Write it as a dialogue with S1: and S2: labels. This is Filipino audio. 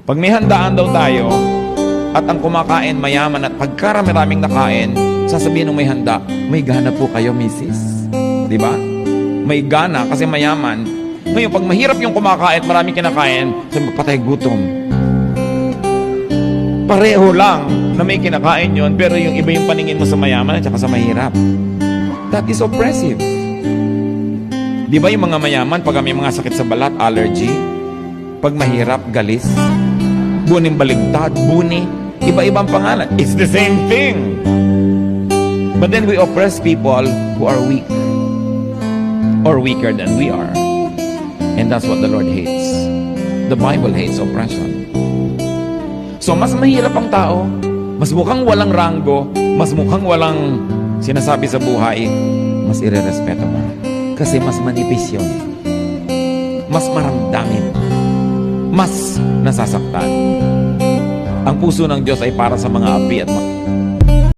S1: Pag may handaan daw tayo, at ang kumakain mayaman at pagkarami-raming nakain, sasabihin ng may handa, may gana po kayo, misis. Di ba? May gana kasi mayaman. Ngayon, pag mahirap yung kumakain at maraming kinakain, sabi patay gutom. Pareho lang na may kinakain yon, pero yung iba yung paningin mo sa mayaman at saka sa mahirap. That is oppressive. Di ba yung mga mayaman, pag may mga sakit sa balat, allergy, pag mahirap, galis, buning baligtad, buni, iba-ibang pangalan. It's the same thing. But then we oppress people who are weak or weaker than we are. And that's what the Lord hates. The Bible hates oppression. So mas mahirap ang tao, mas mukhang walang ranggo, mas mukhang walang sinasabi sa buhay, mas irerespeto mo. Kasi mas manipis yun. Mas maramdamin. Mas nasasaktan. Ang puso ng Diyos ay para sa mga api at